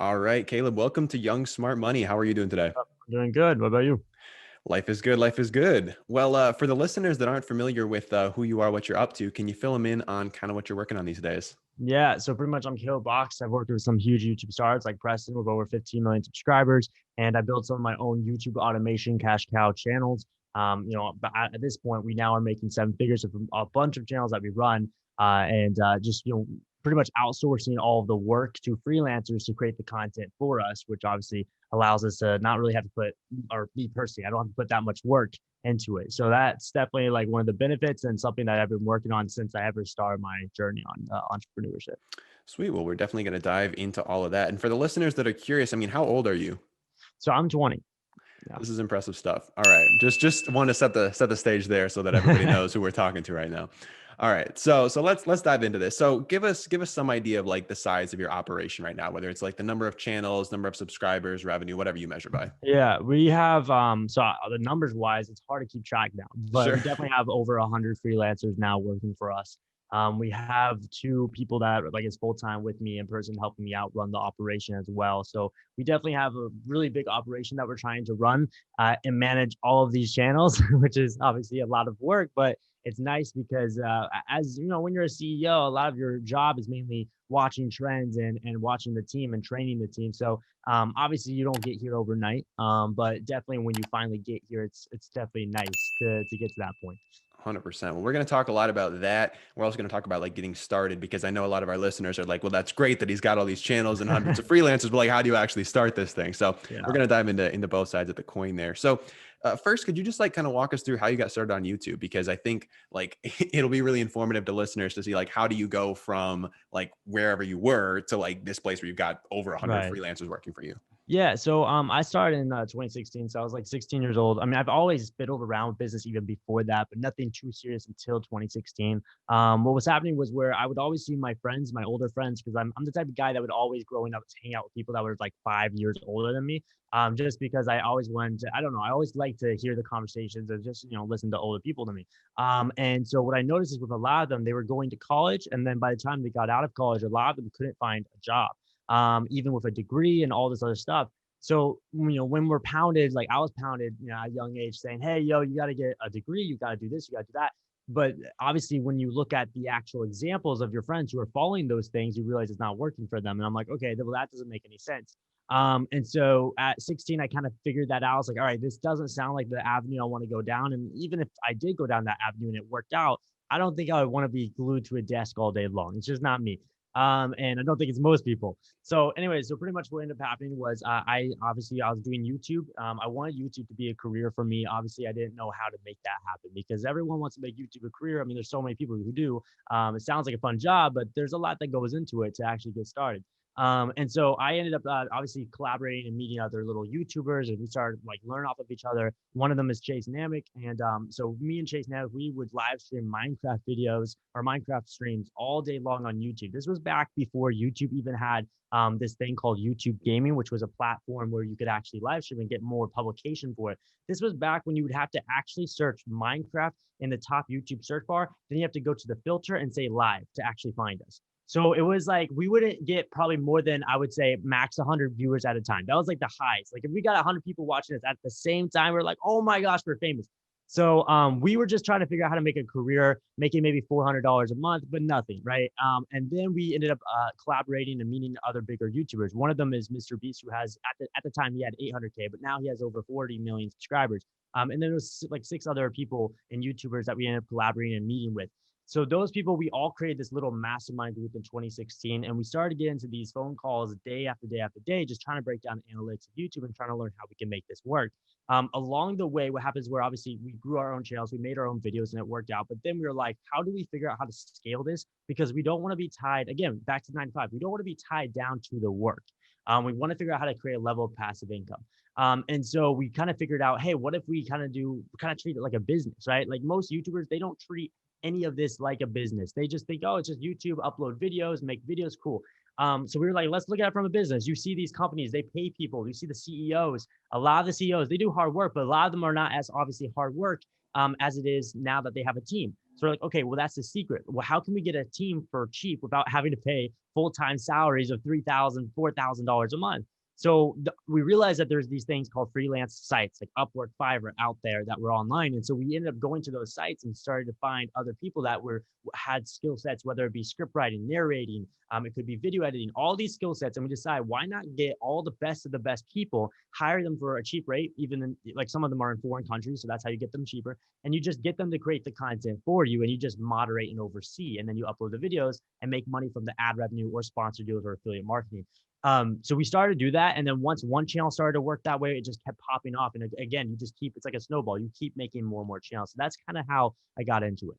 All right, Caleb, welcome to Young Smart Money. How are you doing today? I'm doing good. What about you? Life is good. Life is good. Well, for the listeners that aren't familiar with who you are, what you're up to, can you fill them in on kind of what you're working on these days? Yeah, so pretty much I'm Boxx. I've worked with some huge YouTube stars like Preston with over 15 million subscribers, and I built some of my own YouTube automation cash cow channels. But at this point, we now are making seven figures from a bunch of channels that we run, and just pretty much outsourcing all of the work to freelancers to create the content for us, which obviously allows us to not really have to put, or me personally, I don't have to put that much work into it. So that's definitely like one of the benefits and something that I've been working on since I ever started my journey on entrepreneurship. Sweet. Well, we're definitely going to dive into all of that. And for the listeners that are curious, I mean, how old are you? So I'm 20. Yeah. This is impressive stuff. All right. Just want to set the stage there so that everybody knows who we're talking to right now. All right. So let's dive into this. So give us some idea of like the size of your operation right now, whether it's like the number of channels, number of subscribers, revenue, whatever you measure by. Yeah, we have the numbers wise, it's hard to keep track now, but Sure. we definitely have over 100 freelancers now working for us. We have two people that like is full time with me in person, helping me out run the operation as well. So we definitely have a really big operation that we're trying to run and manage all of these channels, which is obviously a lot of work, but it's nice because as you know, when you're a CEO, a lot of your job is mainly watching trends and watching the team and training the team. So obviously you don't get here overnight, but definitely when you finally get here, it's definitely nice to get to that point. 100%. Well, we're going to talk a lot about that. We're also going to talk about like getting started because I know a lot of our listeners are like, well, that's great that he's got all these channels and hundreds of freelancers, but like, how do you actually start this thing? So we're Yeah. going to dive into both sides of the coin there. So first, could you just like kind of walk us through how you got started on YouTube? Because I think like it'll be really informative to listeners to see like, how do you go from like wherever you were to like this place where you've got over 100 Right. freelancers working for you? Yeah, so I started in 2016, so I was like 16 years old. I mean, I've always fiddled around with business even before that, but nothing too serious until 2016. What was happening was where I would always see my friends, my older friends, because I'm the type of guy that would always growing up hang out with people that were like 5 years older than me. Just because I always wanted to, I don't know, I always like to hear the conversations and just listen to older people to me. And so what I noticed is with a lot of them, they were going to college, and then by the time they got out of college, a lot of them couldn't find a job even with a degree and all this other stuff. So, when we're pounded, like I was pounded, at a young age saying, hey, yo, you got to get a degree, you got to do this, you got to do that. But obviously, when you look at the actual examples of your friends who are following those things, you realize it's not working for them. And I'm like, okay, well, that doesn't make any sense. And so at 16, I kind of figured that out. I was like, all right, this doesn't sound like the avenue I want to go down. And even if I did go down that avenue and it worked out, I don't think I would want to be glued to a desk all day long. It's just not me. And I don't think it's most people. So, anyway, so pretty much what ended up happening was I was doing YouTube. I wanted YouTube to be a career for me. Obviously, I didn't know how to make that happen because everyone wants to make YouTube a career. I mean, there's so many people who do. It sounds like a fun job, but there's a lot that goes into it to actually get started. And so I ended up obviously collaborating and meeting other little YouTubers, and we started like learn off of each other. One of them is Chase Namek, and so me and Chase Namek, we would live stream Minecraft videos or Minecraft streams all day long on YouTube. This was back before YouTube even had this thing called YouTube Gaming, which was a platform where you could actually live stream and get more publication for it. This was back when you would have to actually search Minecraft in the top YouTube search bar. Then you have to go to the filter and say live to actually find us. So it was like we wouldn't get probably more than I would say max 100 viewers at a time. That was like the highs. Like if we got 100 people watching us at the same time, we're like, oh my gosh, we're famous. So we were just trying to figure out how to make a career, making maybe $400 a month, but nothing, right? And then we ended up collaborating and meeting other bigger YouTubers. One of them is MrBeast, who has at the time he had 800K, but now he has over 40 million subscribers. And then there was like six other people and YouTubers that we ended up collaborating and meeting with. So those people, we all created this little mastermind group in 2016, and we started to get into these phone calls day after day after day, just trying to break down the analytics of YouTube and trying to learn how we can make this work. Along the way, what happens where obviously we grew our own channels, we made our own videos and it worked out. But then we were like, how do we figure out how to scale this? Because we don't want to be tied, again, back to 9 to 5, we don't want to be tied down to the work. We want to figure out how to create a level of passive income. And so we kind of figured out, hey, what if we kind of treat it like a business, right? Like most YouTubers, they don't treat any of this like a business. They just think, oh, it's just YouTube, upload videos, make videos, cool. So we were like, let's look at it from a business. You see these companies, they pay people. You see the CEOs, a lot of the CEOs, they do hard work, but a lot of them are not as obviously hard work as it is now that they have a team. So we're like, okay, well, that's the secret. Well, how can we get a team for cheap without having to pay full-time salaries of $3,000, $4,000 a month. So we realized that there's these things called freelance sites like Upwork, Fiverr out there that were online. And so we ended up going to those sites and started to find other people that had skill sets, whether it be script writing, narrating, it could be video editing, all these skill sets. And we decided, why not get all the best of the best people, hire them for a cheap rate, even in, like some of them are in foreign countries. So that's how you get them cheaper. And you just get them to create the content for you, and you just moderate and oversee. And then you upload the videos and make money from the ad revenue or sponsor deals or affiliate marketing. So we started to do that. And then once one channel started to work that way, it just kept popping off. And again, you just keep, it's like a snowball. You keep making more and more channels. So that's kind of how I got into it.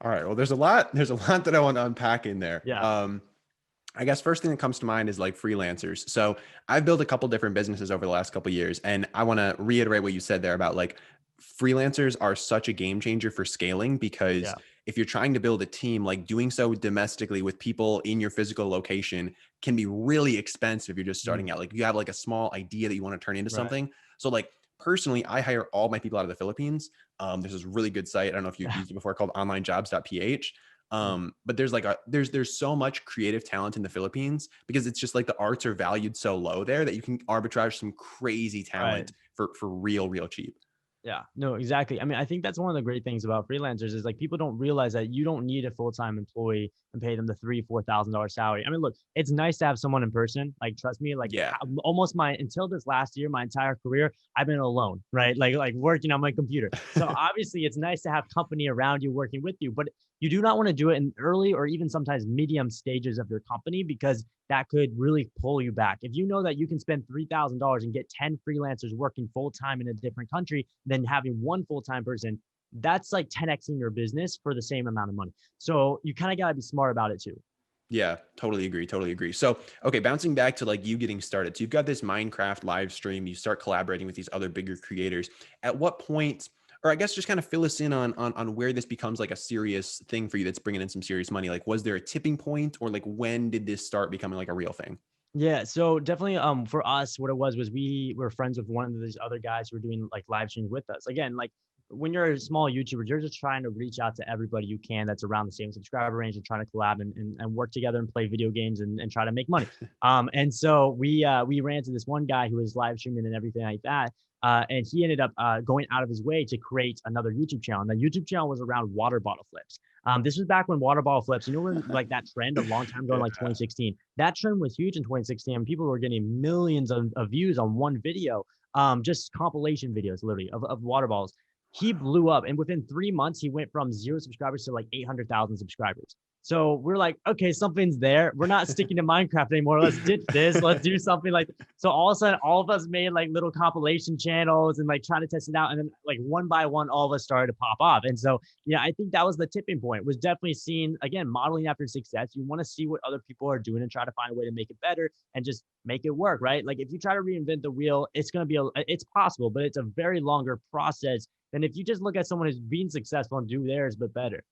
All right. Well, there's a lot that I want to unpack in there. Yeah. I guess first thing that comes to mind is like freelancers. So I've built a couple different businesses over the last couple of years, and I want to reiterate what you said there about like freelancers are such a game changer for scaling, because Yeah. if you're trying to build a team, like doing so domestically with people in your physical location can be really expensive if you're just starting out. Like you have like a small idea that you want to turn into Right. something. So like personally, I hire all my people out of the Philippines. There's this really good site, I don't know if you've used it before, called onlinejobs.ph. But there's like there's so much creative talent in the Philippines, because it's just like the arts are valued so low there that you can arbitrage some crazy talent for real cheap. Yeah, no, exactly. I mean, I think that's one of the great things about freelancers is like people don't realize that you don't need a full-time employee and pay them the $3,000-$4,000 salary. I mean, look, it's nice to have someone in person. Like, trust me, like Yeah. almost until this last year, my entire career, I've been alone, right? Like working on my computer. So obviously it's nice to have company around you working with you, but you do not want to do it in early or even sometimes medium stages of your company, because that could really pull you back. If you know that you can spend $3,000 and get 10 freelancers working full-time in a different country, then having one full-time person, that's like 10xing your business for the same amount of money. So you kind of got to be smart about it too. Yeah, totally agree. Totally agree. So, okay, bouncing back to like you getting started. So you've got this Minecraft live stream, you start collaborating with these other bigger creators. At what point, or I guess just kind of fill us in on where this becomes like a serious thing for you that's bringing in some serious money? Like, was there a tipping point, or like when did this start becoming like a real thing? Yeah, so definitely for us, what it was we were friends with one of these other guys who were doing like live streams with us. Again, like when you're a small YouTuber, you're just trying to reach out to everybody you can that's around the same subscriber range, and trying to collab and work together and play video games and try to make money. And so we ran into this one guy who was live streaming and everything like that. And he ended up going out of his way to create another YouTube channel. And the YouTube channel was around water bottle flips. This was back when water bottle flips, you know, when like that trend a long time ago, in like 2016, that trend was huge in 2016. And people were getting millions of views on one video, just compilation videos, literally of water bottles. He blew up, and within 3 months, he went from 0 subscribers to like 800,000 subscribers. So we're like, okay, something's there. We're not sticking to Minecraft anymore. Let's ditch this. Let's do something like that. So all of a sudden, all of us made like little compilation channels and like trying to test it out. And then like one by one, all of us started to pop off. And so, yeah, I think that was the tipping point, was definitely seeing, again, modeling after success. You want to see what other people are doing and try to find a way to make it better and just make it work, right? Like if you try to reinvent the wheel, it's going to be, it's possible, but it's a very longer process than if you just look at someone who's been successful and do theirs, but better.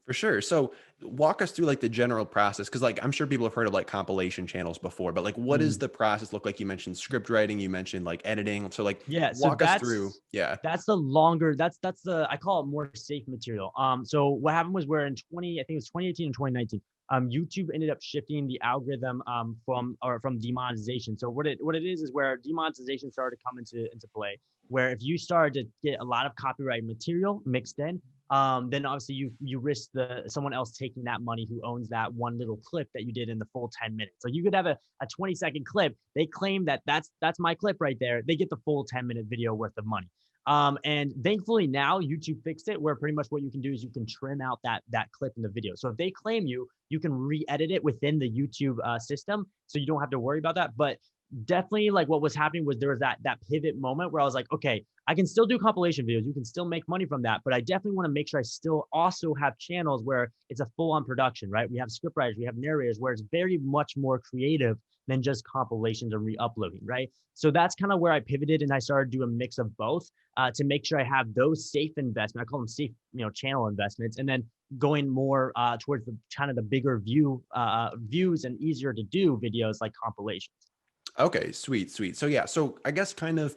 For sure. So walk us through like the general process, because like I'm sure people have heard of like compilation channels before, but like what does the process look like? You mentioned script writing, you mentioned like editing. So like Yeah, so walk us through. Yeah. that's the longer, that's the, I call it more safe material. So what happened was, where in 20, I think it was 2018 and 2019, YouTube ended up shifting the algorithm from demonetization. So what it is where demonetization started to come into play, where if you started to get a lot of copyright material mixed in, then obviously you risk someone else taking that money who owns that one little clip that you did in the full 10 minutes. So you could have a 20-second clip. They claim that that's my clip right there. They get the full 10-minute video worth of money. And thankfully now YouTube fixed it, where pretty much what you can do is you can trim out that clip in the video. So if they claim you can re-edit it within the YouTube system, so you don't have to worry about that. But definitely, like what was happening was there was that pivot moment where I was like, okay, I can still do compilation videos. You can still make money from that, but I definitely want to make sure I still also have channels where it's a full-on production, right? We have script writers, we have narrators, where it's very much more creative than just compilations and re-uploading, right? So that's kind of where I pivoted, and I started to do a mix of both to make sure I have those safe investments. I call them safe, channel investments, and then going more towards the kind of the bigger views and easier to do videos like compilations. Okay, sweet. So yeah, so I guess kind of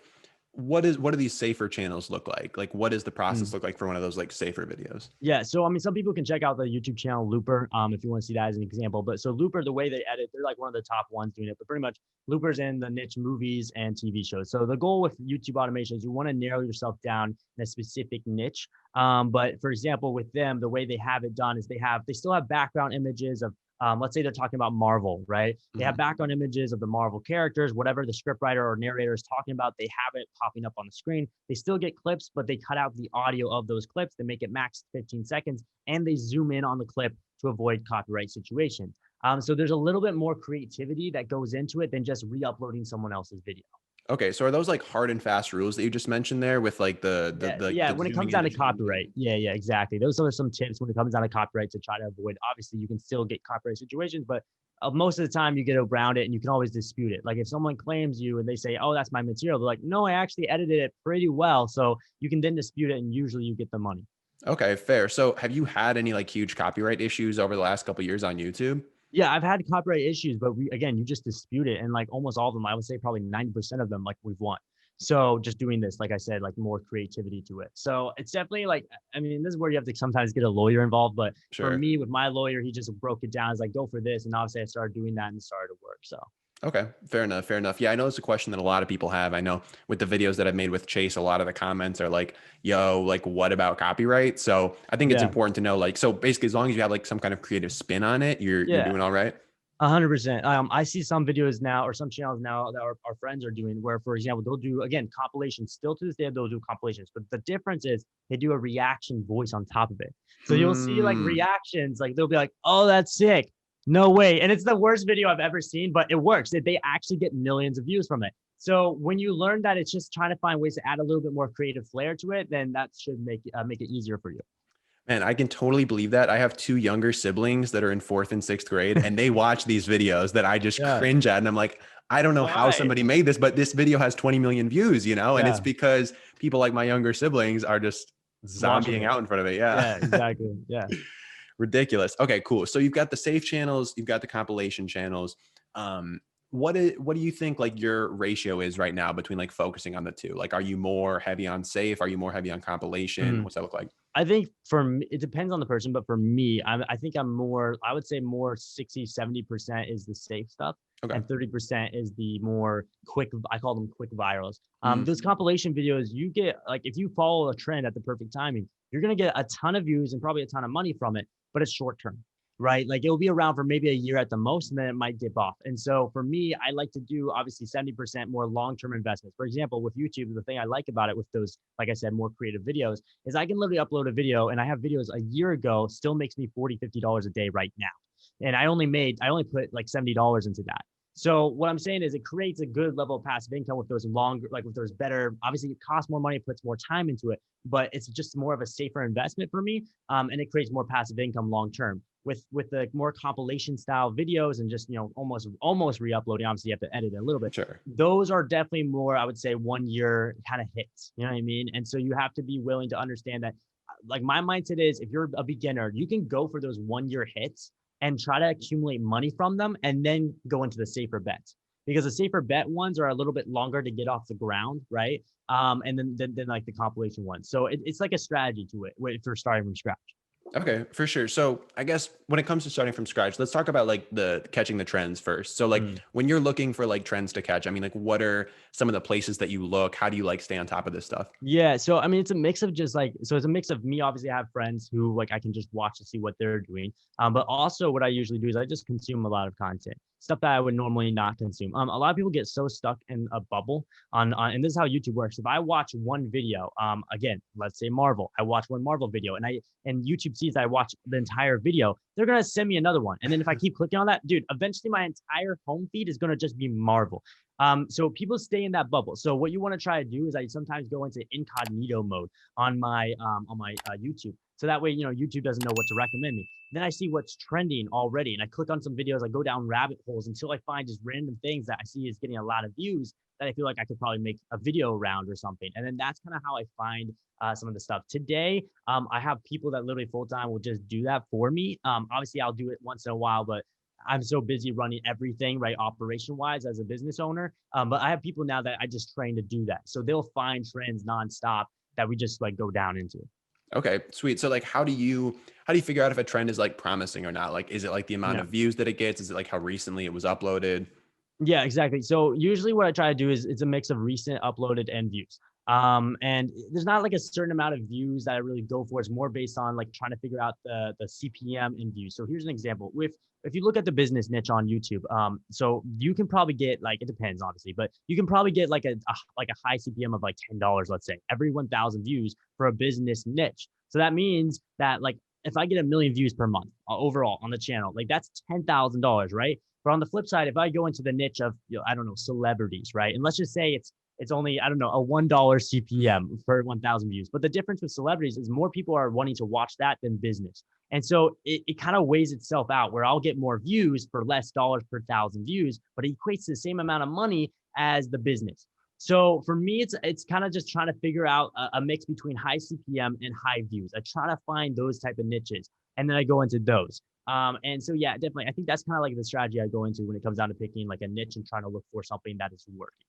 what do these safer channels look like? Like, what does the Mm. process look like for one of those like safer videos? Yeah, so I mean, some people can check out the YouTube channel Looper, if you want to see that as an example. But so Looper, the way they edit, they're like one of the top ones doing it. But pretty much, Looper's in the niche movies and TV shows. So the goal with YouTube automation is you want to narrow yourself down in a specific niche. But for example, with them, the way they have it done is they still have background images of let's say they're talking about Marvel, right? They have Mhm. background images of the Marvel characters, whatever the scriptwriter or narrator is talking about, they have it popping up on the screen. They still get clips, but they cut out the audio of those clips. They make it max 15 seconds and they zoom in on the clip to avoid copyright situations. So there's a little bit more creativity that goes into it than just re-uploading someone else's video. Okay, so are those like hard and fast rules that you just mentioned there with like Yeah, the when it comes zooming in down to and zooming copyright. in? Yeah, exactly. Those are some tips when it comes down to copyright to try to avoid. Obviously, you can still get copyright situations, but most of the time you get around it and you can always dispute it. Like if someone claims you and they say, "Oh, that's my material," they're like, "No, I actually edited it pretty well." So you can then dispute it and usually you get the money. Okay, fair. So have you had any like huge copyright issues over the last couple years on YouTube? Yeah, I've had copyright issues, but again, you just dispute it, and like almost all of them, I would say probably 90% of them, like we've won. So just doing this, like I said, like more creativity to it. So it's definitely like, I mean, this is where you have to sometimes get a lawyer involved. But for Sure. me, with my lawyer, he just broke it down. It's like, go for this, and obviously I started doing that and it started to work. So Okay, fair enough. Fair enough. Yeah, I know it's a question that a lot of people have. I know with the videos that I've made with Chase, a lot of the comments are like, "Yo, like, what about copyright?" So I think it's yeah, important to know, like, so basically, as long as you have like some kind of creative spin on it, you're yeah. doing all right. 100%. I see some videos now or some channels now that our friends are doing where, for example, they'll do again compilations. Still to this day, they'll do compilations, but the difference is they do a reaction voice on top of it. So you'll see like Mm. reactions, like they'll be like, "Oh, that's sick." No way. And it's the worst video I've ever seen, but it works. They actually get millions of views from it. So when you learn that it's just trying to find ways to add a little bit more creative flair to it, then that should make it easier for you. Man, I can totally believe that. I have two younger siblings that are in fourth and sixth grade, and they watch these videos that I just Yeah. cringe at. And I'm like, I don't know how Why? somebody made this, but this video has 20 million views, you know? And it's Yeah. because people like my younger siblings are just Watching zombieing it. out in front of it. Yeah. Yeah, exactly. Yeah. Ridiculous. Okay, cool. So you've got the safe channels, you've got the compilation channels. Um, what do you think like your ratio is right now between like focusing on the two? Like, are you more heavy on safe? Are you more heavy on compilation? Mhm. What's that look like? I think for me, it depends on the person, but for me, I think I'm more, I would say more 60, 70% is the safe stuff. Okay. And 30% is the more quick, I call them quick virals. Those Mhm. compilation videos, you get like, if you follow a trend at the perfect timing, you're going to get a ton of views and probably a ton of money from it, but it's short term, right? Like it'll be around for maybe a year at the most, and then it might dip off. And so for me, I like to do obviously 70% more long-term investments. For example, with YouTube, the thing I like about it with those, like I said, more creative videos is I can literally upload a video and I have videos a year ago still makes me $40, $50 a day right now. And I only put like $70 into that. So what I'm saying is it creates a good level of passive income with those longer, like with those better, obviously it costs more money, puts more time into it, but it's just more of a safer investment for me. And it creates more passive income long term. With the more compilation style videos and just almost re-uploading, obviously you have to edit it a little bit. Sure. Those are definitely more, I would say, 1 year kind of hits. You know what I mean? And so you have to be willing to understand that. Like my mindset is, if you're a beginner, you can go for those 1 year hits and try to accumulate money from them, and then go into the safer bets because the safer bet ones are a little bit longer to get off the ground, right? And then like the compilation ones. So it's like a strategy to it if you're starting from scratch. Okay, for sure. So I guess when it comes to starting from scratch, let's talk about like the catching the trends first. So like Mm. when you're looking for like trends to catch, I mean, like what are some of the places that you look? How do you like stay on top of this stuff? Yeah, so I mean, it's a mix of just like, so it's a mix of me. Obviously, I have friends who like I can just watch to see what they're doing. But also, what I usually do is I just consume a lot of content, stuff that I would normally not consume. A lot of people get so stuck in a bubble and this is how YouTube works. If I watch one video, again, let's say Marvel, I watch one Marvel video, and YouTube sees I watch the entire video, they're gonna send me another one, and then if I keep clicking on that, dude, eventually my entire home feed is gonna just be Marvel. So people stay in that bubble. So what you want to try to do is I sometimes go into incognito mode on my YouTube. So that way, YouTube doesn't know what to recommend me. Then I see what's trending already, and I click on some videos. I go down rabbit holes until I find just random things that I see is getting a lot of views that I feel like I could probably make a video around or something. And then that's kind of how I find some of the stuff. Today, I have people that literally full time will just do that for me. Obviously, I'll do it once in a while, but I'm so busy running everything, right, operation wise as a business owner. But I have people now that I just train to do that. So they'll find trends nonstop that we just like go down into. Okay, sweet. So like how do you figure out if a trend is like promising or not? Like is it like the amount Yeah. of views that it gets? Is it like how recently it was uploaded? Yeah, exactly. So usually what I try to do is it's a mix of recent uploaded and views. And there's not like a certain amount of views that I really go for. It's more based on like trying to figure out the CPM in views. So here's an example. With if you look at the business niche on YouTube, so you can probably get like it depends obviously, but you can probably get like a high CPM of like $10, let's say, every 1,000 views for a business niche. So that means that like if I get a million views per month overall on the channel, like that's $10,000, right? But on the flip side, if I go into the niche of, I don't know, celebrities, right? And let's just say it's only, I don't know, a $1 CPM for 1,000 views. But the difference with celebrities is more people are wanting to watch that than business. And so it kind of weighs itself out where I'll get more views for less dollars per 1,000 views, but it equates to the same amount of money as the business. So for me, it's kind of just trying to figure out a mix between high CPM and high views. I try to find those type of niches, and then I go into those. And so yeah, definitely. I think that's kind of like the strategy I go into when it comes down to picking like a niche and trying to look for something that is working.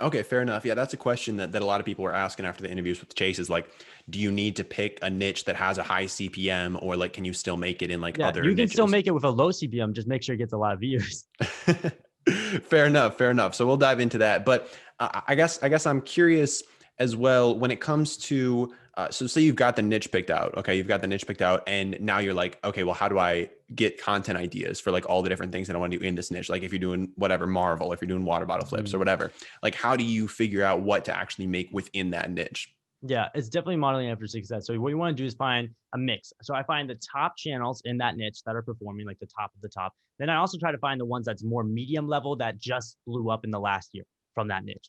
Okay, fair enough. Yeah, that's a question that a lot of people were asking after the interviews with Chase is like, do you need to pick a niche that has a high CPM or like can you still make it in like Yeah, other you can still niches? make it with a low CPM. Just make sure it gets a lot of views. Fair enough. Fair enough. So we'll dive into that. But I guess I'm curious as well when it comes to so say you've got the niche picked out. Okay, you've got the niche picked out, and now you're like, okay, well, how do I get content ideas for like all the different things that I want to do in this niche? Like if you're doing whatever Marvel, if you're doing water bottle flips or Mhm. whatever, like how do you figure out what to actually make within that niche? Yeah, it's definitely modeling after success. So what you want to do is find a mix. So I find the top channels in that niche that are performing like the top of the top. Then I also try to find the ones that's more medium level that just blew up in the last year from that niche.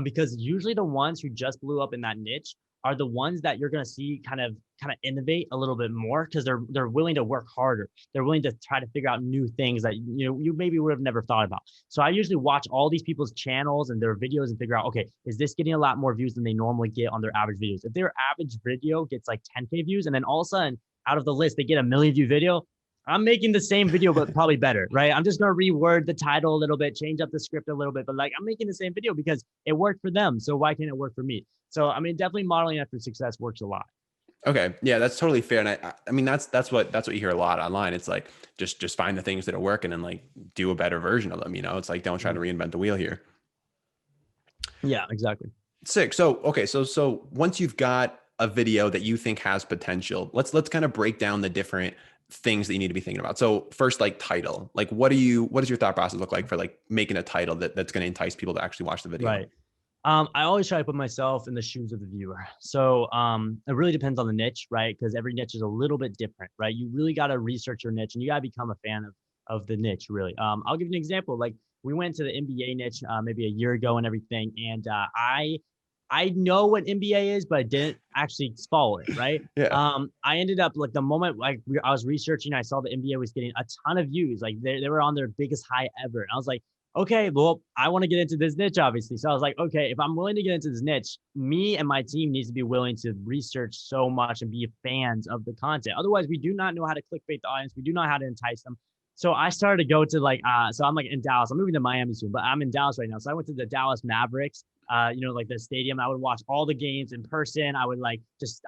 Because usually the ones who just blew up in that niche are the ones that you're going to see kind of innovate a little bit more because they're willing to work harder. They're willing to try to figure out new things that you maybe would have never thought about. So I usually watch all these people's channels and their videos and figure out, okay, is this getting a lot more views than they normally get on their average videos? If their average video gets like 10K views and then all of a sudden out of the list they get a million view video, I'm making the same video, but probably better, right? I'm just gonna reword the title a little bit, change up the script a little bit, but like I'm making the same video because it worked for them. So why can't it work for me? So I mean, definitely modeling after success works a lot. Okay, yeah, that's totally fair, and I mean that's what you hear a lot online. It's like just find the things that are working and like do a better version of them. You know, it's like don't try to Mhm. reinvent the wheel here. Yeah, exactly. Sick. So okay, so once you've got a video that you think has potential, let's kind of break down the different things that you need to be thinking about. So first, like title, like what does your thought process look like for like making a title that's going to entice people to actually watch the video? Right. I always try to put myself in the shoes of the viewer. So it really depends on the niche, right? Because every niche is a little bit different, right? You really got to research your niche and you got to become a fan of the niche, really. I'll give you an example. Like we went to the NBA niche maybe a year ago and everything, and I know what NBA is, but I didn't actually follow it, right? Yeah. I ended up like the moment I was researching, I saw the NBA was getting a ton of views. Like they were on their biggest high ever. And I was like, okay, well, I want to get into this niche, obviously. So I was like, okay, if I'm willing to get into this niche, me and my team needs to be willing to research so much and be fans of the content. Otherwise, we do not know how to clickbait the audience. We do not know how to entice them. So I started to go to like, so I'm like in Dallas. I'm moving to Miami soon, but I'm in Dallas right now. So I went to the Dallas Mavericks, like the stadium. I would watch all the games in person. I would like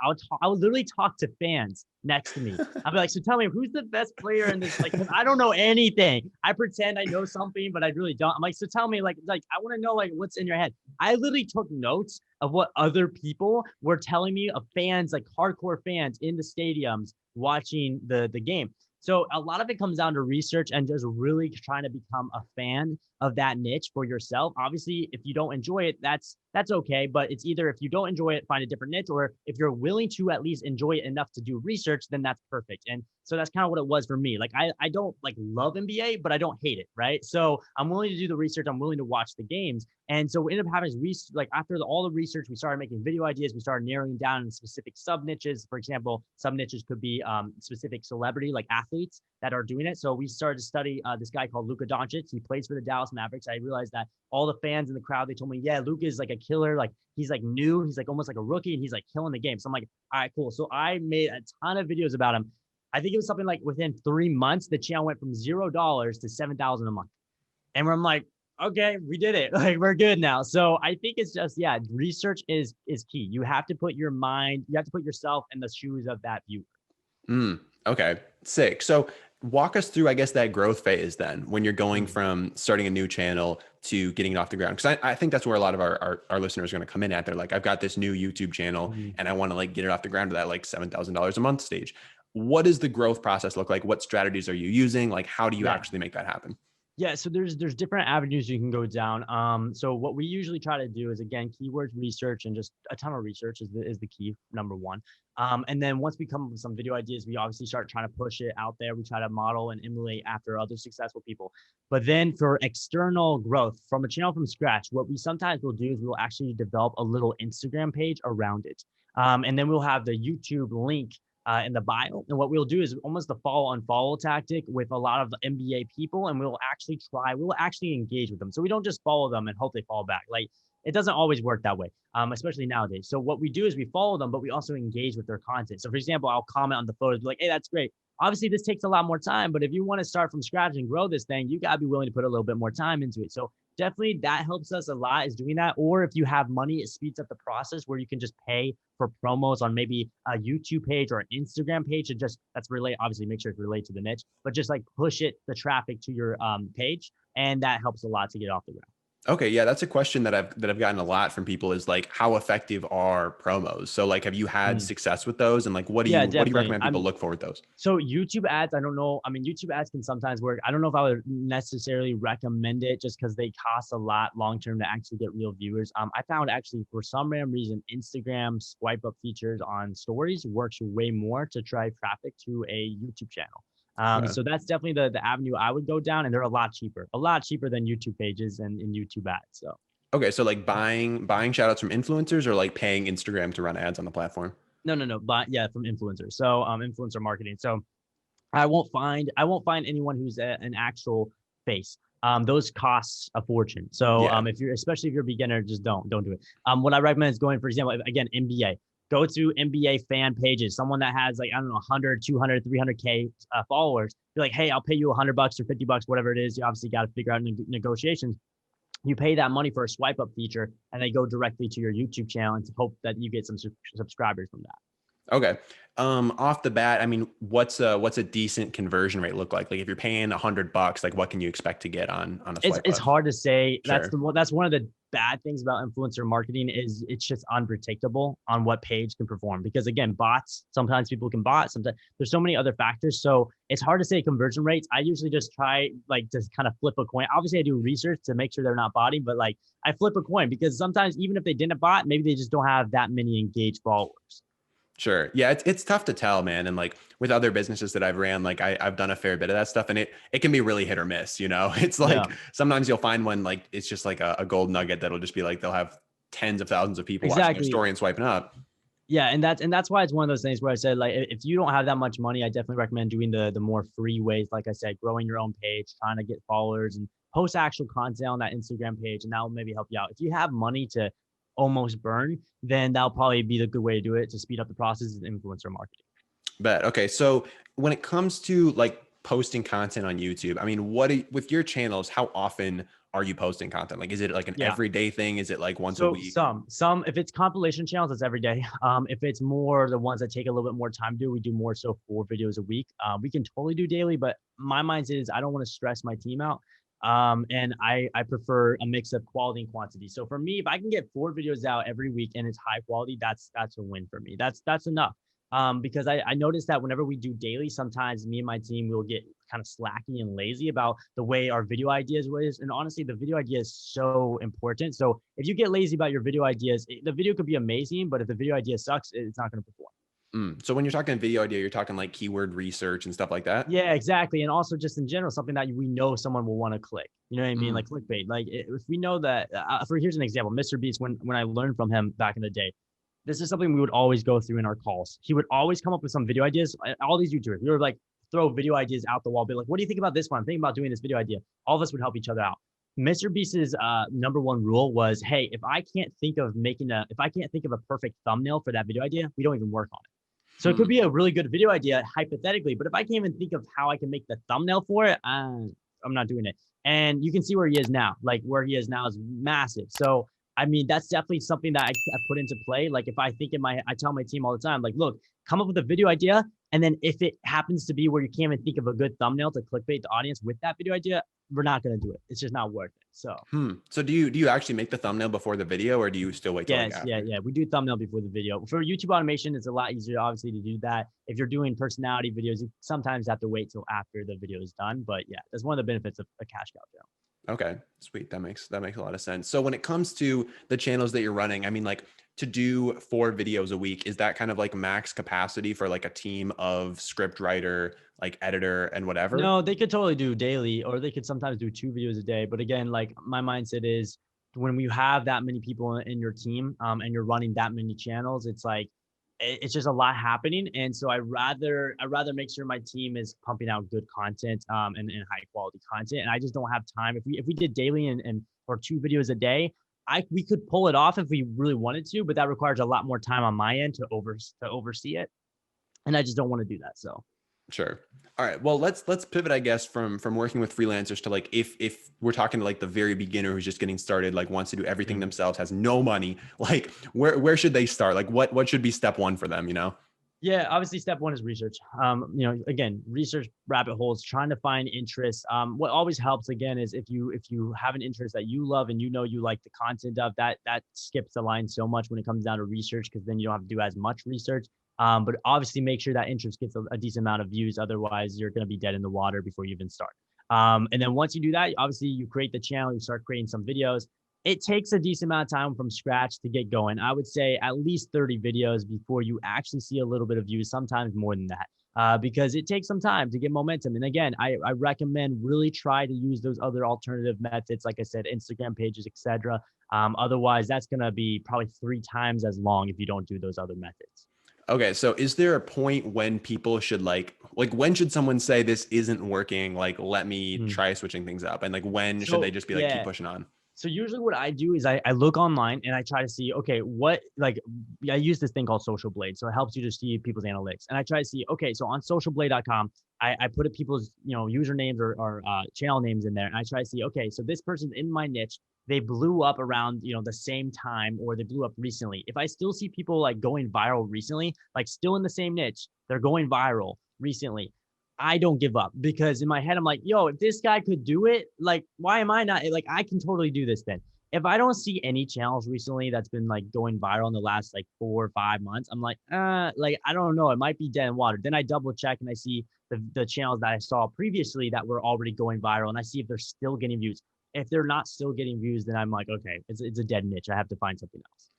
I would literally talk to fans next to me. I'd be like, so tell me who's the best player in this? Like, because I don't know anything. I pretend I know something, but I really don't. I'm like, so tell me, like I want to know like what's in your head. I literally took notes of what other people were telling me of fans, like hardcore fans in the stadiums watching the game. So a lot of it comes down to research and just really trying to become a fan of that niche for yourself. Obviously, if you don't enjoy it, that's okay. But it's either if you don't enjoy it, find a different niche, or if you're willing to at least enjoy it enough to do research, then that's perfect. And so that's kind of what it was for me. Like I don't like love NBA, but I don't hate it, right? So I'm willing to do the research. I'm willing to watch the games. And so we ended up having like after all the research, we started making video ideas. We started narrowing down specific sub niches. For example, sub niches could be specific celebrity, like athletes that are doing it. So we started to study this guy called Luka Doncic. He plays for the Dallas Mavericks. I realized that all the fans in the crowd, they told me, yeah, Luka is like a killer. Like he's like new. He's like almost like a rookie and he's like killing the game. So I'm like, all right, cool. So I made a ton of videos about him. I think it was something like within 3 months, the channel went from $0 to 7,000 a month. And I'm like, okay, we did it. Like we're good now. So I think it's just, yeah, research is key. You have to put your mind, you have to put yourself in the shoes of that viewer. Okay, sick. So walk us through, I guess, that growth phase then when you're going from starting a new channel to getting it off the ground. Because I think that's where a lot of our listeners are going to come in at. They're like, I've got this new YouTube channel Mhm. and I want to like get it off the ground to that like $7,000 a month stage. What does the growth process look like? What strategies are you using? Like, how do you Yeah. actually make that happen? Yeah, so there's different avenues you can go down. So what we usually try to do is again keywords research and just a ton of research is the key number one. And then once we come up with some video ideas, we obviously start trying to push it out there. We try to model and emulate after other successful people. But then for external growth from a channel from scratch, what we sometimes will do is we'll actually develop a little Instagram page around it. And then we'll have the YouTube link in the bio. And what we'll do is almost the follow unfollow tactic with a lot of the MBA people. And we'll actually engage with them. So we don't just follow them and hope they fall back. Like it doesn't always work that way, especially nowadays. So what we do is we follow them, but we also engage with their content. So for example, I'll comment on the photos, be like, hey, that's great. Obviously, this takes a lot more time, but if you want to start from scratch and grow this thing, you got to be willing to put a little bit more time into it. So definitely that helps us a lot is doing that. Or if you have money, it speeds up the process where you can just pay for promos on maybe a YouTube page or an Instagram page and just that's relate. Obviously, make sure it's related to the niche, but just like push the traffic to your page, and that helps a lot to get off the ground. Okay, yeah, that's a question that I've gotten a lot from people is like how effective are promos? So like have you had Mm. success with those and like Yeah, what do you definitely. recommend people look for with those? So YouTube ads, I don't know. I mean, YouTube ads can sometimes work. I don't know if I would necessarily recommend it just because they cost a lot long term to actually get real viewers. I found actually for some random reason, Instagram swipe up features on stories works way more to drive traffic to a YouTube channel. Okay. So that's definitely the avenue I would go down, and they're a lot cheaper than YouTube pages and YouTube ads. So. Okay, so like buying shout outs from influencers or like paying Instagram to run ads on the platform? No, no, no. But yeah, from influencers. So influencer marketing. So I won't find anyone who's an actual face. Those costs a fortune. So Yeah. if you're especially if you're a beginner, just don't do it. What I recommend is going, for example, again, MBA. Go to MBA fan pages. Someone that has like, I don't know, 100, 200, 300K followers. Be like, hey, I'll pay you $100 or $50, whatever it is. You obviously got to figure out negotiations. You pay that money for a swipe up feature and they go directly to your YouTube channel and to hope that you get some subscribers from that. Okay. Off the bat, I mean, what's a decent conversion rate look like? Like if you're paying $100, like what can you expect to get on a swipe It's up? hard to say. Sure. That's one of the bad things about influencer marketing is it's just unpredictable on what page can perform because again, bots, sometimes people can bot, sometimes there's so many other factors. So it's hard to say conversion rates. I usually just try like to kind of flip a coin. Obviously I do research to make sure they're not botting, but like I flip a coin because sometimes even if they didn't bot, maybe they just don't have that many engaged followers. Sure. Yeah, it's tough to tell, man. And like with other businesses that I've ran, like I've done a fair bit of that stuff and it can be really hit or miss, you know? It's Yeah, like sometimes you'll find one like it's just like a gold nugget that'll just be like they'll have tens of thousands of people watching their exactly. story and swiping up. Yeah, and that's why it's one of those things where I said like if you don't have that much money, I definitely recommend doing the more free ways. Like I said, growing your own page, trying to get followers and post actual content on that Instagram page, and that will maybe help you out. If you have money to almost burn, then that'll probably be the good way to do it to speed up the process is influencer marketing. Bet. Okay. So when it comes to like posting content on YouTube, I mean, with your channels, how often are you posting content? Like, is it like an Yeah. everyday thing? Is it like once a So week? if it's compilation channels, it's every day. If it's more the ones that take a little bit more time to do, we do more so 4 videos a week. We can totally do daily, but my mind is I don't want to stress my team out. And I prefer a mix of quality and quantity. So for me, if I can get 4 videos out every week and it's high quality, that's a win for me. That's enough. Because I noticed that whenever we do daily, sometimes me and my team will get kind of slacky and lazy about the way our video ideas was. And honestly, the video idea is so important. So if you get lazy about your video ideas, the video could be amazing, but if the video idea sucks, it's not going to perform. So when you're talking video idea, you're talking like keyword research and stuff like that. Yeah, exactly. And also just in general, something that we know someone will want to click. You know what I mean? Mm, Like clickbait. Like if we know that, here's an example, MrBeast, when I learned from him back in the day, this is something we would always go through in our calls. He would always come up with some video ideas. All these YouTubers, we were like, throw video ideas out the wall, be like, what do you think about this one? I'm thinking about doing this video idea. All of us would help each other out. MrBeast's number one rule was, hey, if I can't think of a perfect thumbnail for that video idea, we don't even work on it. So it could be a really good video idea hypothetically, but if I can't even think of how I can make the thumbnail for it, I'm not doing it. And you can see where he is now. Like where he is now is massive. So I mean, that's definitely something that I put into play. Like if I think I tell my team all the time, like, look, come up with a video idea. And then if it happens to be where you can't even think of a good thumbnail to clickbait the audience with that video idea, we're not going to do it. It's just not worth it. So So do you actually make the thumbnail before the video, or do you still wait till like yes, after? yeah. We do thumbnail before the video. For YouTube automation, it's a lot easier, obviously, to do that. If you're doing personality videos, you sometimes have to wait till after the video is done. But yeah, that's one of the benefits of a cash cow channel. Okay, sweet. That makes a lot of sense. So when it comes to the channels that you're running, I mean, like to do 4 videos a week, is that kind of like max capacity for like a team of script writer, like editor and whatever? No, they could totally do daily, or they could sometimes do 2 videos a day. But again, like my mindset is when you have that many people in your team, and you're running that many channels, it's like it's just a lot happening. And so I rather make sure my team is pumping out good content, and high quality content. And I just don't have time. If we did daily and or 2 videos a day, we could pull it off if we really wanted to, but that requires a lot more time on my end to oversee it. And I just don't want to do that. So Sure. All right. Well, let's pivot, I guess, from working with freelancers to like if we're talking to like the very beginner who's just getting started, like wants to do everything themselves, has no money, like where should they start? Like what should be step one for them, you know? yeah, obviously step one is research. Again, research rabbit holes, trying to find interests. What always helps again is if you have an interest that you love and you like the content of that skips the line so much when it comes down to research, because then you don't have to do as much research. But obviously make sure that interest gets a decent amount of views. Otherwise, you're going to be dead in the water before you even start. And then once you do that, obviously you create the channel, you start creating some videos. It takes a decent amount of time from scratch to get going. I would say at least 30 videos before you actually see a little bit of views, sometimes more than that, because it takes some time to get momentum. And again, I recommend really try to use those other alternative methods, like I said, Instagram pages, etc. Otherwise, that's going to be probably 3 times as long if you don't do those other methods. Okay. So is there a point when people should like when should someone say this isn't working? Like, let me try switching things up. And like, when should they just be like, keep Yeah. pushing on? So usually what I do is I look online and I try to see, okay, I use this thing called Social Blade. So it helps you to see people's analytics. And I try to see, okay, so on socialblade.com, I put people's, usernames or channel names in there. And I try to see, okay, so this person's in my niche. They blew up around, the same time, or they blew up recently. If I still see people like going viral recently, like still in the same niche, they're going viral recently, I don't give up, because in my head, I'm like, yo, if this guy could do it, like, why am I not? Like, I can totally do this then. If I don't see any channels recently that's been like going viral in the last like 4 or 5 months, I'm like, I don't know. It might be dead in water. Then I double check and I see the channels that I saw previously that were already going viral, and I see if they're still getting views. If they're not still getting views, then I'm like, okay, it's a dead niche. I have to find something else.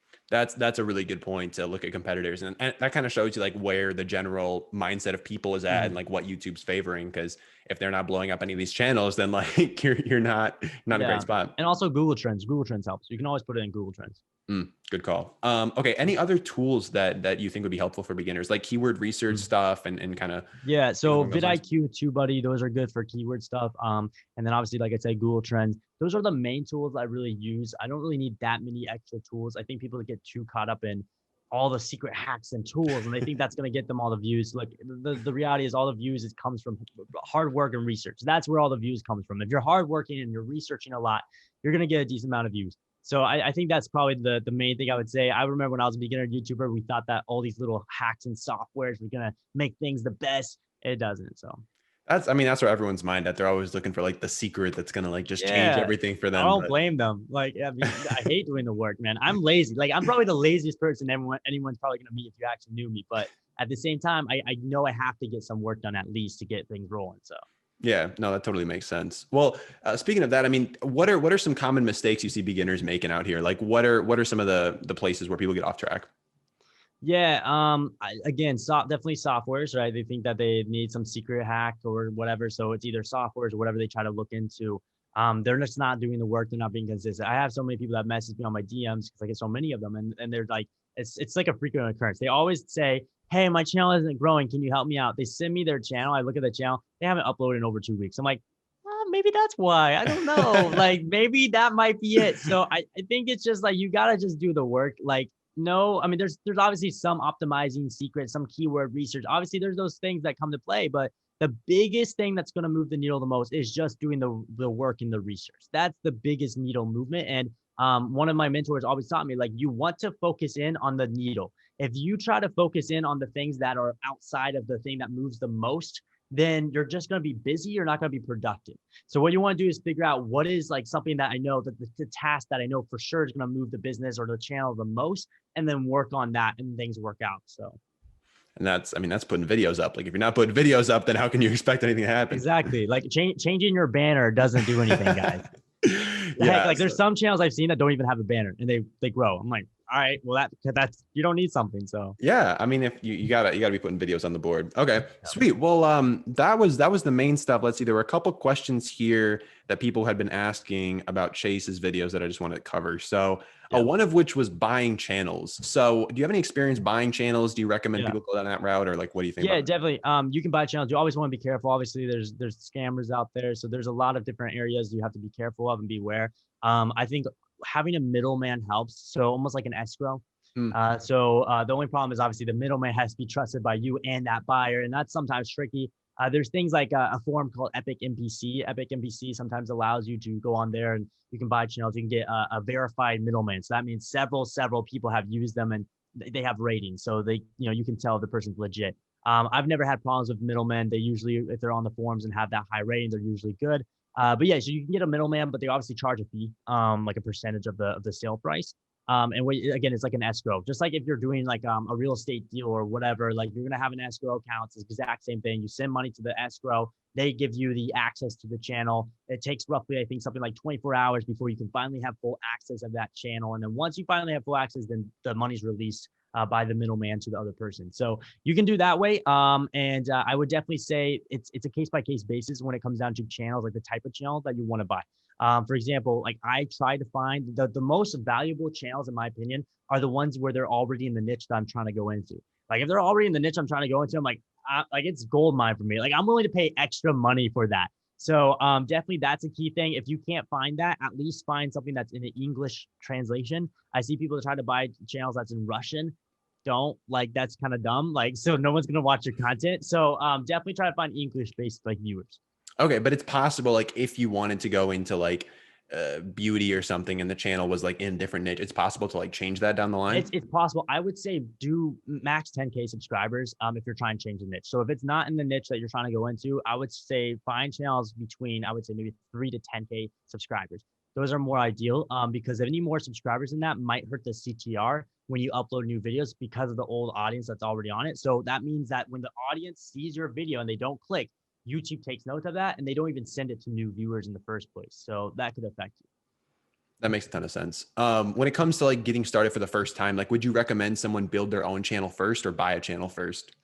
That's a really good point to look at competitors, and that kind of shows you like where the general mindset of people is at and like what YouTube's favoring. Because if they're not blowing up any of these channels, then like you're not in a great spot. And also Google Trends. Google Trends helps. You can always put it in Google Trends. Good call. Okay. Any other tools that you think would be helpful for beginners, like keyword research stuff and kind of? Yeah. So vidIQ, TubeBuddy, those are good for keyword stuff. And then obviously, like I said, Google Trends. Those are the main tools I really use. I don't really need that many extra tools. I think people get too caught up in all the secret hacks and tools, and they think that's going to get them all the views. Like the reality is, all the views comes from hard work and research. That's where all the views comes from. If you're hardworking and you're researching a lot, you're going to get a decent amount of views. So I think that's probably the main thing I would say. I remember when I was a beginner YouTuber, we thought that all these little hacks and softwares were going to make things the best. It doesn't. So that's where everyone's mind at. They're always looking for like the secret that's going to like just change everything for them. I don't blame them. Like, I mean, I hate doing the work, man. I'm lazy. Like, I'm probably the laziest person anyone's probably going to meet if you actually knew me. But at the same time, I know I have to get some work done at least to get things rolling. So yeah, no, that totally makes sense. Well, speaking of that, I mean, what are some common mistakes you see beginners making out here? Like, what are some of the places where people get off track? Yeah. Again, definitely softwares, right? They think that they need some secret hack or whatever. So it's either softwares or whatever they try to look into. They're just not doing the work. They're not being consistent. I have so many people that message me on my DMs because I get so many of them, and they're like, it's like a frequent occurrence. They always say, hey, my channel isn't growing. Can you help me out? They send me their channel. I look at the channel. They haven't uploaded in over 2 weeks. I'm like, maybe that's why. I don't know. Like, maybe that might be it. So I think it's just like, you got to just do the work. Like, No, I mean, there's obviously some optimizing secrets, some keyword research. Obviously, there's those things that come to play, but the biggest thing that's going to move the needle the most is just doing the work in the research. That's the biggest needle movement. And one of my mentors always taught me, like, you want to focus in on the needle. If you try to focus in on the things that are outside of the thing that moves the most, then you're just going to be busy. You're not going to be productive. So what you want to do is figure out what is like something that I know that the task that I know for sure is going to move the business or the channel the most, and then work on that and things work out. So And that's, I mean, that's putting videos up. Like if you're not putting videos up, then how can you expect anything to happen? exactly, like changing your banner doesn't do anything, guys. Heck, Yeah. like there's some channels I've seen that don't even have a banner and they grow. I'm like, all right, well that's you don't need something. So Yeah, I mean, if you gotta be putting videos on the board. Okay, sweet. Well, that was the main stuff. Let's see. There were a couple questions here that people had been asking about Chase's videos that I just wanted to cover. So, yeah, one of which was buying channels. So, do you have any experience buying channels? Do you recommend yeah. people go down that route, or like, what do you think Yeah, about that? definitely. You can buy channels. You always want to be careful. Obviously, there's scammers out there, so there's a lot of different areas you have to be careful of and beware. I think having a middleman helps. So almost like an escrow. Hmm. The only problem is obviously the middleman has to be trusted by you and that buyer, and that's sometimes tricky. There's things like a forum called Epic NPC. Epic NPC sometimes allows you to go on there and you can buy channels. You can get a verified middleman. So that means several people have used them and they have ratings. So you can tell the person's legit. I've never had problems with middlemen. They usually, if they're on the forums and have that high rating, they're usually good. But yeah, so you can get a middleman, but they obviously charge a fee, like a percentage of the sale price. Again, it's like an escrow. Just like if you're doing like a real estate deal or whatever, like you're gonna have an escrow account. It's the exact same thing. You send money to the escrow. They give you the access to the channel. It takes roughly, I think, something like 24 hours before you can finally have full access of that channel. And then once you finally have full access, then the money's released by the middleman to the other person. So you can do that way. I would definitely say it's a case by case basis when it comes down to channels, like the type of channel that you want to buy. For example, like I try to find the most valuable channels, in my opinion, are the ones where they're already in the niche that I'm trying to go into. Like if they're already in the niche I'm trying to go into, I'm like it's gold mine for me. Like I'm willing to pay extra money for that. So definitely that's a key thing. If you can't find that, at least find something that's in an English translation. I see people try to buy channels that's in Russian. Don't like that's kind of dumb. Like so no one's gonna watch your content. So definitely try to find English based like viewers. Okay, but it's possible, like if you wanted to go into like beauty or something, and the channel was like in a different niche, it's possible to like change that down the line. It's possible. I would say do max 10K subscribers if you're trying to change the niche. So if it's not in the niche that you're trying to go into, I would say find channels between, I would say maybe 3 to 10K subscribers. Those are more ideal because any more subscribers than that might hurt the CTR when you upload new videos because of the old audience that's already on it. So that means that when the audience sees your video and they don't click, YouTube takes note of that and they don't even send it to new viewers in the first place. So that could affect you. That makes a ton of sense. When it comes to like getting started for the first time, like would you recommend someone build their own channel first or buy a channel first?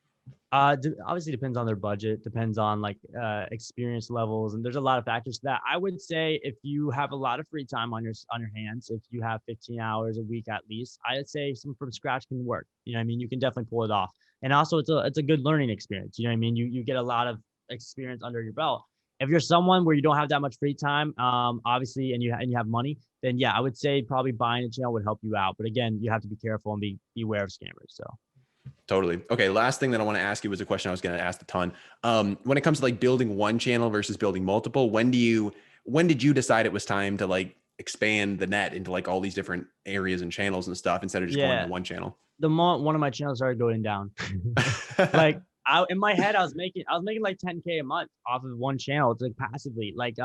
Obviously depends on their budget, depends on like experience levels, and there's a lot of factors to that. I would say if you have a lot of free time on your hands, if you have 15 hours a week at least, I'd say some from scratch can work. You know what I mean? You can definitely pull it off. And also it's a good learning experience. You know what I mean? You get a lot of experience under your belt. If you're someone where you don't have that much free time, obviously, and you have money, then yeah, I would say probably buying a channel would help you out. But again, you have to be careful and be aware of scammers. So. Totally. Okay. Last thing that I want to ask you was a question I was going to ask a ton. When it comes to like building one channel versus building multiple, when did you decide it was time to like expand the net into like all these different areas and channels and stuff instead of just going to Yeah, one channel? the moment one of my channels started going down, like in my head, I was making like 10K a month off of one channel. It's like passively. Like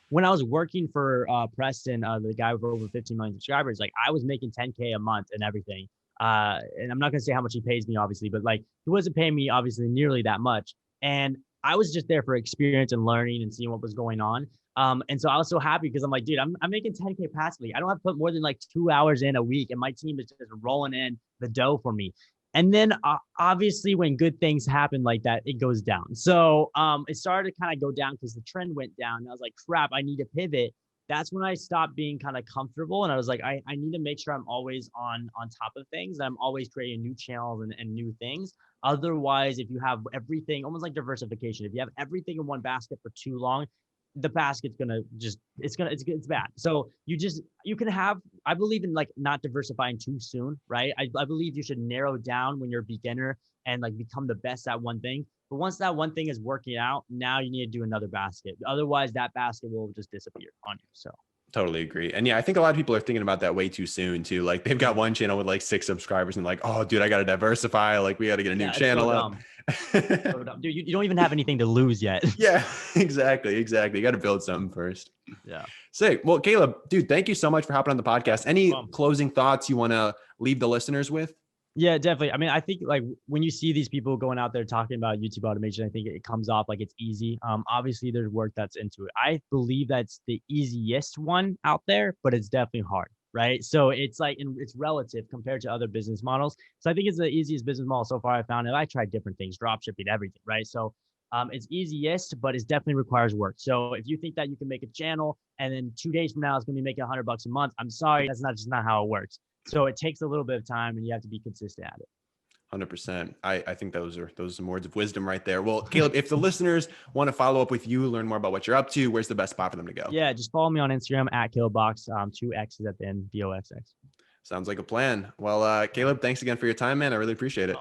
when I was working for Preston, the guy with over 15 million subscribers, like I was making 10K a month and everything. And I'm not gonna say how much he pays me, obviously, but like he wasn't paying me obviously nearly that much. And I was just there for experience and learning and seeing what was going on. And so I was so happy because I'm like, dude, I'm making 10K passively. I don't have to put more than like 2 hours in a week, and my team is just rolling in the dough for me. And then obviously when good things happen like that, it goes down. So it started to kind of go down because the trend went down. And I was like, crap, I need to pivot. That's when I stopped being kind of comfortable. And I was like, I need to make sure I'm always on top of things. I'm always creating new channels and new things. Otherwise, if you have everything, almost like diversification, if you have everything in one basket for too long, the basket's gonna just it's bad. So you can have, I believe in like not diversifying too soon, right? I believe you should narrow down when you're a beginner and like become the best at one thing. But once that one thing is working out, now you need to do another basket. Otherwise, that basket will just disappear on you. So Totally agree. And yeah, I think a lot of people are thinking about that way too soon too. Like they've got one channel with like 6 subscribers and like, oh dude, I got to diversify. Like we got to get a new yeah, it's so channel up. dumb. So dumb. Dude, you don't even have anything to lose yet. Yeah, exactly. You got to build something first. Yeah. Sick. Well, Caleb, dude, thank you so much for hopping on the podcast. Any closing thoughts you want to leave the listeners with? Yeah, definitely. I mean, I think like when you see these people going out there talking about YouTube automation, I think it comes off like it's easy. Obviously there's work that's into it. I believe that's the easiest one out there, but it's definitely hard, right? So it's like, it's relative compared to other business models. So I think it's the easiest business model so far I found. And I tried different things, drop shipping, everything, right? So it's easiest, but it definitely requires work. So if you think that you can make a channel and then 2 days from now it's going to be making $100 a month, I'm sorry, that's just not how it works. So it takes a little bit of time and you have to be consistent at it. 100%. I think those are some words of wisdom right there. Well, Caleb, if the listeners want to follow up with you, learn more about what you're up to, where's the best spot for them to go? Yeah, just follow me on Instagram at Boxx, 2 X's at the end, Boxx. Sounds like a plan. Well, Caleb, thanks again for your time, man. I really appreciate it.